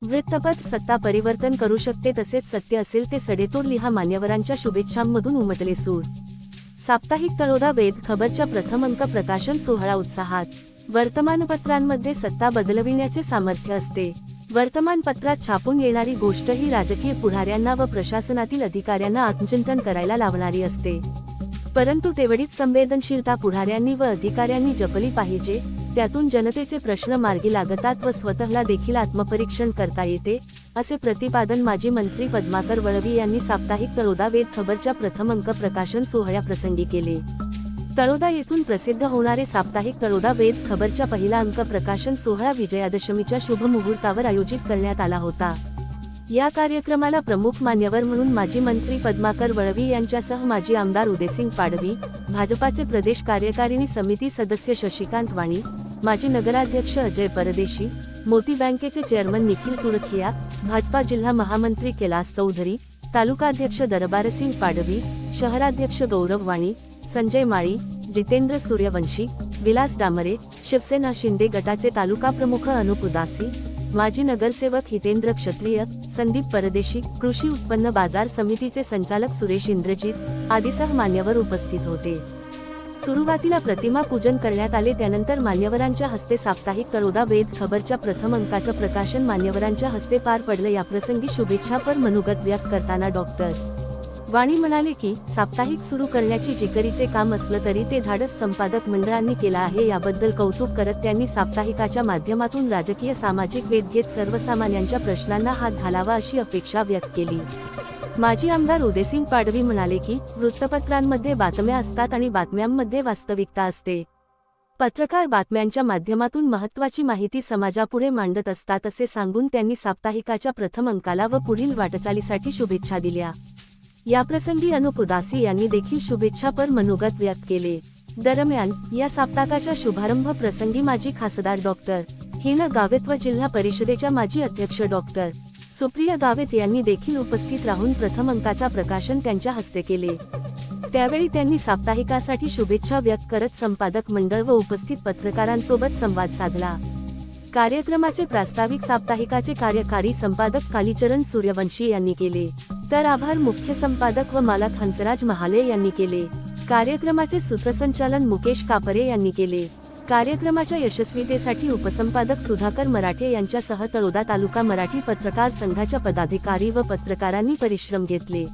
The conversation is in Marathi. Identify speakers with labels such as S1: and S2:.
S1: वृत्तपत्र सत्ता परिवर्तन करू शकते, तसेच सत्य असेल ते सडेतोड लिहा. मान्यवरांच्या शुभेच्छांमधून उमटले सूर. साप्ताहिक तळोदा वेध खबरच्या प्रथम अंक प्रकाशन सोहळा उत्साहात. वर्तमानपत्रांमध्ये सत्ता बदलविण्याचे सामर्थ्य असते. वर्तमानपत्रात छापून येणारी गोष्ट ही राजकीय पुढाऱ्यांना व प्रशासनातील अधिकाऱ्यांना आत्मचिंतन करायला लावणारी असते. परंतु तेवढीच संवेदनशीलता पुढाऱ्यांनी व अधिकाऱ्यांनी जपली पाहिजे. त्यातून जनतेचे प्रश्न मार्गी लागतात व स्वतःला देखील आत्मपरीक्षण करता येते, असे प्रतिपादन माजी मंत्री पद्माकर वळवी यांनी साप्ताहिक तळोदा वेध खबरच्या प्रथम अंक प्रकाशन सोहळ्याप्रसंगी केले. तळोदा येथून प्रसिद्ध होणारे साप्ताहिक तळोदा वेध खबरच्या पहिला अंक प्रकाशन सोहळा विजयादशमीच्या शुभ मुहूर्तावर आयोजित करण्यात आला होता. या कार्यक्रमाला प्रमुख मान्यवर म्हणून माजी मंत्री पद्माकर वळवी यांच्यासह माजी आमदार उदयसिंग पाडवी, भाजपाचे प्रदेश कार्यकारिणी समिती सदस्य शशिकांत वाणी, माजी नगराध्यक्ष अजय परदेशी, मोती बँकेचे चेअरमन निखिल तुरखिया, भाजपा जिल्हा महामंत्री कैलास चौधरी, तालुकाध्यक्ष दरबारसिंग पाडवी, शहराध्यक्ष गौरव वाणी, संजय माळी, जितेंद्र सूर्यवंशी, विलास डामरे, शिवसेना शिंदे गटाचे तालुका प्रमुख अनुप उदासी, माजी नगरसेवक हितेंद्र क्षत्रिय, संदीप परदेशी, कृषी उत्पन्न बाजार समितीचे संचालक सुरेश इंद्रजीत आदीसह मान्यवर उपस्थित होते. सुरुवातीला प्रतिमा पूजन करण्यात आले. त्यानंतर मान्यवरांच्या हस्ते साप्ताहिक तळोदा वेध खबरच्या प्रथम अंकाचं प्रकाशन मान्यवरांच्या हस्ते पार पडलं. याप्रसंगी शुभेच्छापर मनोगत व्यक्त करताना डॉक्टर वाणी म्हणाले की साप्ताहिक सुरू करण्याची जिकरीचे काम असलं तरी ते धाडस संपादक मंडळांनी केलं आहे. याबद्दल कौतुक करत त्यांनी साप्ताहिकाच्या माध्यमातून राजकीय सामाजिक वेध घेत सर्वसामान्यांच्या प्रश्नांना हात घालावा अशी अपेक्षा व्यक्त केली. माजी आमदार उदयसिंग पाडवी म्हणाले की वृत्तपत्रांमध्ये बातम्या असतात आणि बातम्यांमध्ये वास्तविकता असते. पत्रकार बातम्यांच्या माध्यमातून महत्त्वाची माहिती समाजापुढे मांडत असतात असे सांगून त्यांनी साप्ताहिकाच्या प्रथम अंकाला व पुढील वाटचालीसाठी शुभेच्छा दिल्या. याप्रसंगी अनुप उदासी यांनी देखील शुभेच्छापर मनोगत व्यक्त केले. दरम्यान या साप्ताहिकाच्या शुभारंभ प्रसंगी माजी खासदार डॉक्टर हिना गावित व जिल्हा परिषदेच्या माजी अध्यक्ष डॉक्टर सुप्रिया गावित यांनी देखील उपस्थित राहून प्रथम अंकाचा प्रकाशन त्यांच्या हस्ते केले. त्यावेळी त्यांनी साप्ताहिकासाठी शुभेच्छा व्यक्त करत संपादक मंडळ व उपस्थित पत्रकारांसोबत संवाद साधला. कार्यक्रमाचे प्रास्ताविक साप्ताहिकाचे कार्यकारी संपादक कालीचरण सूर्यवंशी यांनी केले, तर आभार मुख्य संपादक व मालक हंसराज महाले यांनी केले. कार्यक्रमाचे सूत्रसंचालन मुकेश कापरे यांनी केले. कार्यक्रमाच्या यशस्वीतेसाठी उपसंपादक सुधाकर मराठे यांच्यासह तळोदा तालुका मराठी पत्रकार संघाच्या पदाधिकारी व पत्रकारांनी परिश्रम घेतले.